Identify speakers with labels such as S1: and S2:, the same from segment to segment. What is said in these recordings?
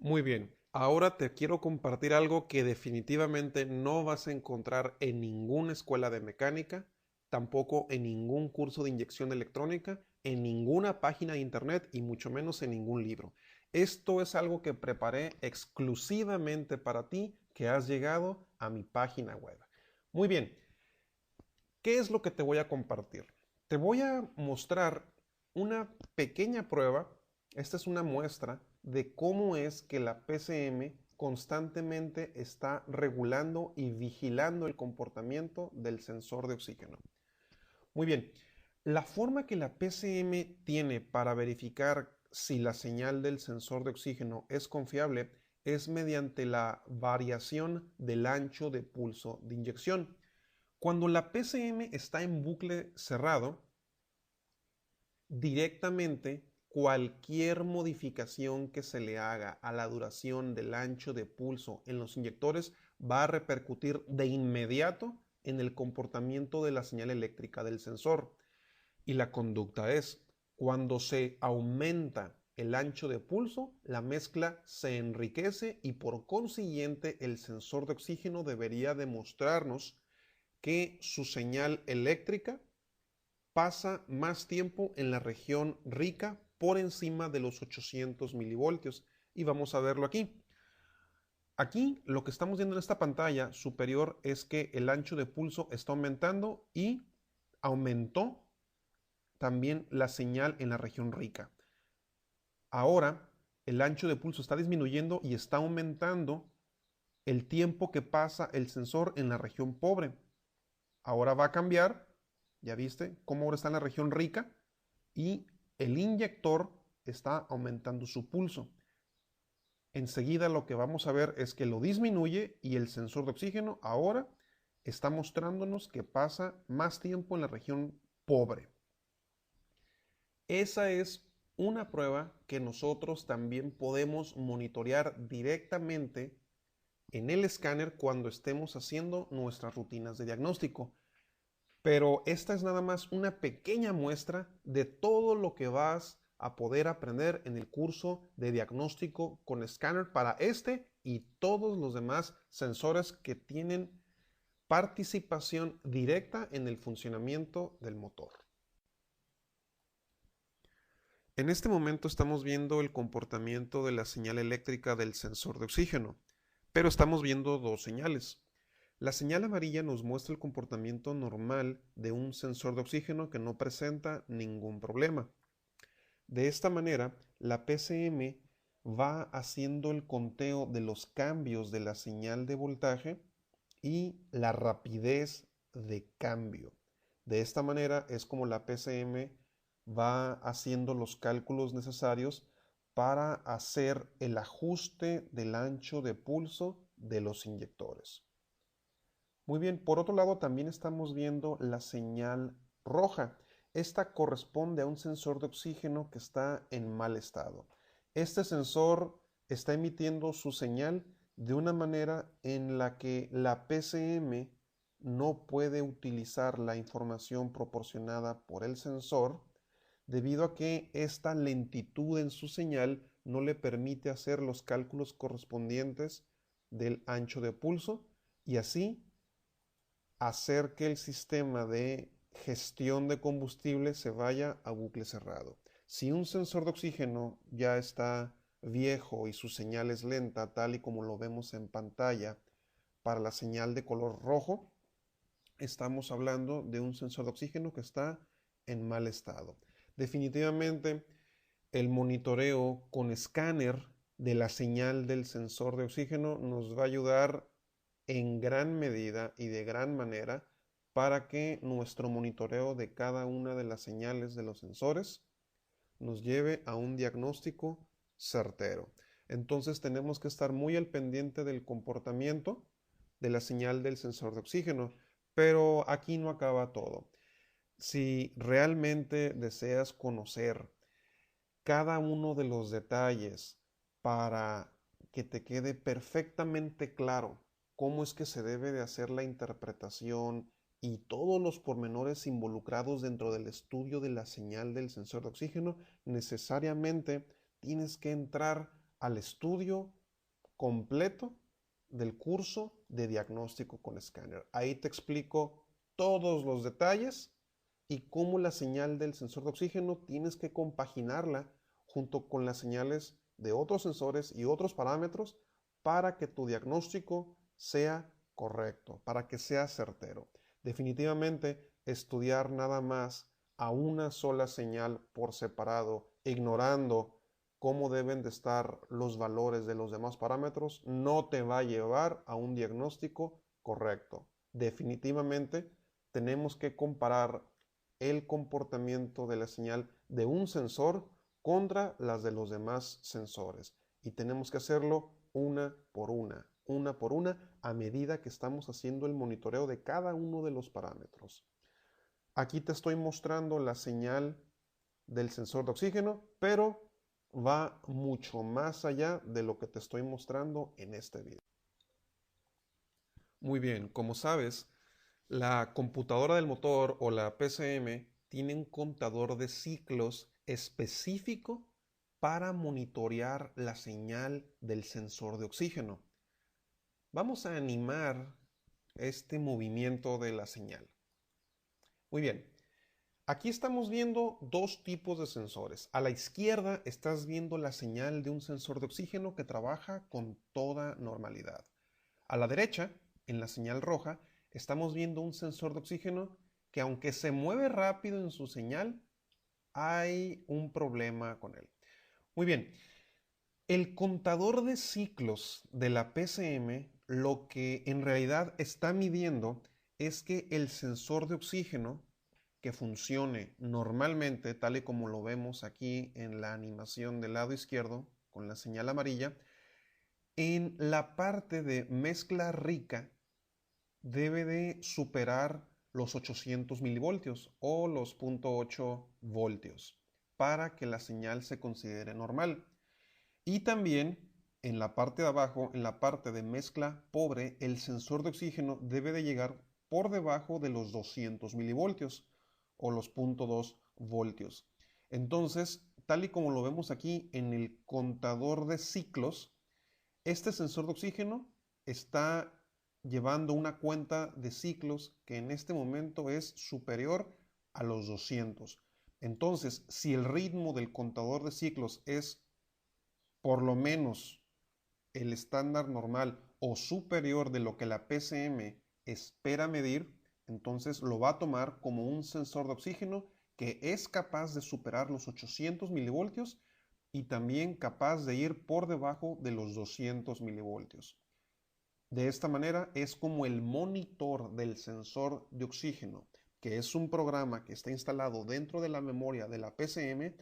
S1: Muy bien, ahora te quiero compartir algo que definitivamente no vas a encontrar en ninguna escuela de mecánica, tampoco en ningún curso de inyección electrónica, en ninguna página de internet y mucho menos en ningún libro. Esto es algo que preparé exclusivamente para ti que has llegado a mi página web. Muy bien, ¿qué es lo que te voy a compartir? Te voy a mostrar una pequeña prueba. Esta es una muestra de cómo es que la PCM constantemente está regulando y vigilando el comportamiento del sensor de oxígeno. Muy bien, la forma que la PCM tiene para verificar si la señal del sensor de oxígeno es confiable es mediante la variación del ancho de pulso de inyección. Cuando la PCM está en bucle cerrado, directamente cualquier modificación que se le haga a la duración del ancho de pulso en los inyectores va a repercutir de inmediato en el comportamiento de la señal eléctrica del sensor. Y la conducta es, cuando se aumenta el ancho de pulso, la mezcla se enriquece y por consiguiente el sensor de oxígeno debería demostrarnos que su señal eléctrica pasa más tiempo en la región rica por encima de los 800 milivoltios. Y vamos a verlo aquí. Aquí lo que estamos viendo en esta pantalla superior es que el ancho de pulso está aumentando y aumentó también la señal en la región rica. Ahora el ancho de pulso está disminuyendo y está aumentando el tiempo que pasa el sensor en la región pobre. Ahora va a cambiar, ya viste cómo ahora está en la región rica y el inyector está aumentando su pulso. Enseguida lo que vamos a ver es que lo disminuye y el sensor de oxígeno ahora está mostrándonos que pasa más tiempo en la región pobre. Esa es una prueba que nosotros también podemos monitorear directamente en el escáner cuando estemos haciendo nuestras rutinas de diagnóstico. Pero esta es nada más una pequeña muestra de todo lo que vas a poder aprender en el curso de diagnóstico con escáner para este y todos los demás sensores que tienen participación directa en el funcionamiento del motor. En este momento estamos viendo el comportamiento de la señal eléctrica del sensor de oxígeno, pero estamos viendo dos señales. La señal amarilla nos muestra el comportamiento normal de un sensor de oxígeno que no presenta ningún problema. De esta manera, la PCM va haciendo el conteo de los cambios de la señal de voltaje y la rapidez de cambio. De esta manera es como la PCM va haciendo los cálculos necesarios para hacer el ajuste del ancho de pulso de los inyectores. Muy bien, por otro lado también estamos viendo la señal roja. Esta corresponde a un sensor de oxígeno que está en mal estado. Este sensor está emitiendo su señal de una manera en la que la PCM no puede utilizar la información proporcionada por el sensor debido a que esta lentitud en su señal no le permite hacer los cálculos correspondientes del ancho de pulso y así hacer que el sistema de gestión de combustible se vaya a bucle cerrado. Si un sensor de oxígeno ya está viejo y su señal es lenta, tal y como lo vemos en pantalla, para la señal de color rojo, estamos hablando de un sensor de oxígeno que está en mal estado. Definitivamente, el monitoreo con escáner de la señal del sensor de oxígeno nos va a ayudar en gran medida y de gran manera para que nuestro monitoreo de cada una de las señales de los sensores nos lleve a un diagnóstico certero. Entonces tenemos que estar muy al pendiente del comportamiento de la señal del sensor de oxígeno, pero aquí no acaba todo. Si realmente deseas conocer cada uno de los detalles para que te quede perfectamente claro cómo es que se debe de hacer la interpretación y todos los pormenores involucrados dentro del estudio de la señal del sensor de oxígeno, necesariamente tienes que entrar al estudio completo del curso de diagnóstico con escáner. Ahí te explico todos los detalles y cómo la señal del sensor de oxígeno tienes que compaginarla junto con las señales de otros sensores y otros parámetros para que tu diagnóstico sea correcto, para que sea certero. Definitivamente, estudiar nada más a una sola señal por separado, ignorando cómo deben de estar los valores de los demás parámetros, no te va a llevar a un diagnóstico correcto. Definitivamente, tenemos que comparar el comportamiento de la señal de un sensor contra las de los demás sensores. Y tenemos que hacerlo una por una, a medida que estamos haciendo el monitoreo de cada uno de los parámetros. Aquí te estoy mostrando la señal del sensor de oxígeno, pero va mucho más allá de lo que te estoy mostrando en este video. Muy bien, como sabes, la computadora del motor o la PCM tiene un contador de ciclos específico para monitorear la señal del sensor de oxígeno. Vamos a animar este movimiento de la señal. Muy bien, aquí estamos viendo dos tipos de sensores. A la izquierda estás viendo la señal de un sensor de oxígeno que trabaja con toda normalidad. A la derecha, en la señal roja, estamos viendo un sensor de oxígeno que aunque se mueve rápido en su señal, hay un problema con él. Muy bien, el contador de ciclos de la PCM lo que en realidad está midiendo es que el sensor de oxígeno que funcione normalmente, tal y como lo vemos aquí en la animación del lado izquierdo con la señal amarilla, en la parte de mezcla rica debe de superar los 800 milivoltios o los 0.8 voltios para que la señal se considere normal. Y también en la parte de abajo, en la parte de mezcla pobre, el sensor de oxígeno debe de llegar por debajo de los 200 milivoltios o los 0.2 voltios. Entonces, tal y como lo vemos aquí en el contador de ciclos, este sensor de oxígeno está llevando una cuenta de ciclos que en este momento es superior a los 200. Entonces, si el ritmo del contador de ciclos es por lo menos el estándar normal o superior de lo que la PCM espera medir, entonces lo va a tomar como un sensor de oxígeno que es capaz de superar los 800 milivoltios y también capaz de ir por debajo de los 200 milivoltios. De esta manera es como el monitor del sensor de oxígeno, que es un programa que está instalado dentro de la memoria de la PCM,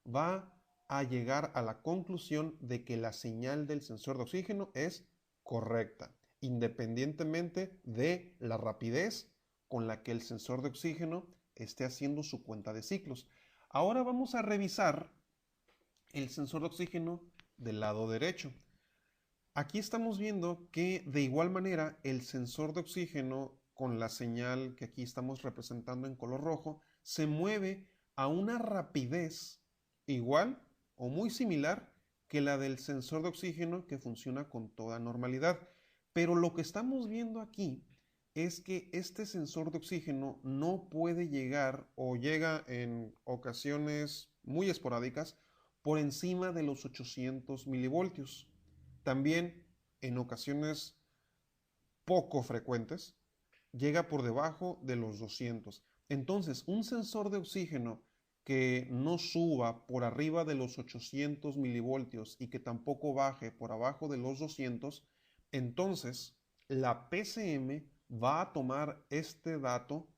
S1: va a llegar a la conclusión de que la señal del sensor de oxígeno es correcta, independientemente de la rapidez con la que el sensor de oxígeno esté haciendo su cuenta de ciclos. Ahora vamos a revisar el sensor de oxígeno del lado derecho. Aquí estamos viendo que de igual manera el sensor de oxígeno con la señal que aquí estamos representando en color rojo se mueve a una rapidez igual o muy similar que la del sensor de oxígeno que funciona con toda normalidad. Pero lo que estamos viendo aquí es que este sensor de oxígeno no puede llegar o llega en ocasiones muy esporádicas por encima de los 800 milivoltios. También en ocasiones poco frecuentes llega por debajo de los 200. Entonces, un sensor de oxígeno que no suba por arriba de los 800 milivoltios y que tampoco baje por abajo de los 200, entonces la PCM va a tomar este dato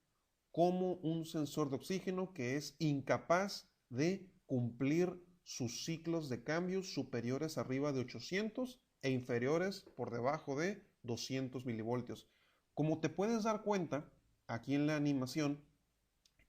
S1: como un sensor de oxígeno que es incapaz de cumplir sus ciclos de cambios superiores arriba de 800 e inferiores por debajo de 200 milivoltios. Como te puedes dar cuenta, aquí en la animación,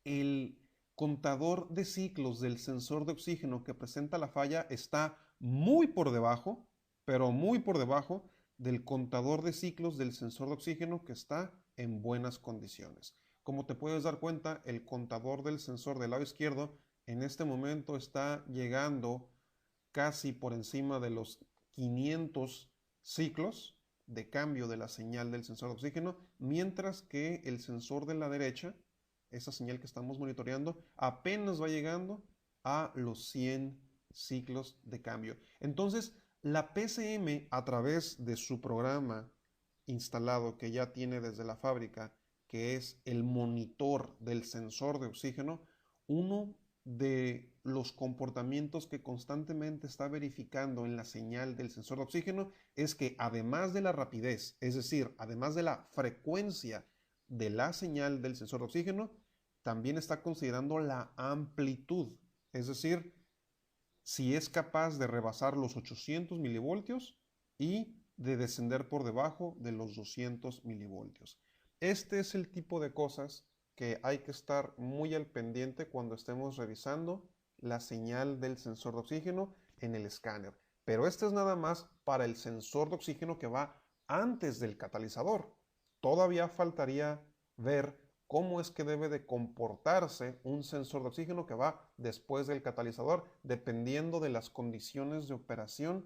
S1: el contador de ciclos del sensor de oxígeno que presenta la falla está muy por debajo, pero muy por debajo del contador de ciclos del sensor de oxígeno que está en buenas condiciones. Como te puedes dar cuenta, el contador del sensor del lado izquierdo en este momento está llegando casi por encima de los 500 ciclos de cambio de la señal del sensor de oxígeno, mientras que el sensor de la derecha, esa señal que estamos monitoreando, apenas va llegando a los 100 ciclos de cambio. Entonces, la PCM, a través de su programa instalado que ya tiene desde la fábrica, que es el monitor del sensor de oxígeno, uno de los comportamientos que constantemente está verificando en la señal del sensor de oxígeno es que además de la rapidez, es decir, además de la frecuencia de la señal del sensor de oxígeno, también está considerando la amplitud, es decir, si es capaz de rebasar los 800 milivoltios y de descender por debajo de los 200 milivoltios. Este es el tipo de cosas que hay que estar muy al pendiente cuando estemos revisando la señal del sensor de oxígeno en el escáner. Pero este es nada más para el sensor de oxígeno que va antes del catalizador. Todavía faltaría ver cómo es que debe de comportarse un sensor de oxígeno que va después del catalizador, dependiendo de las condiciones de operación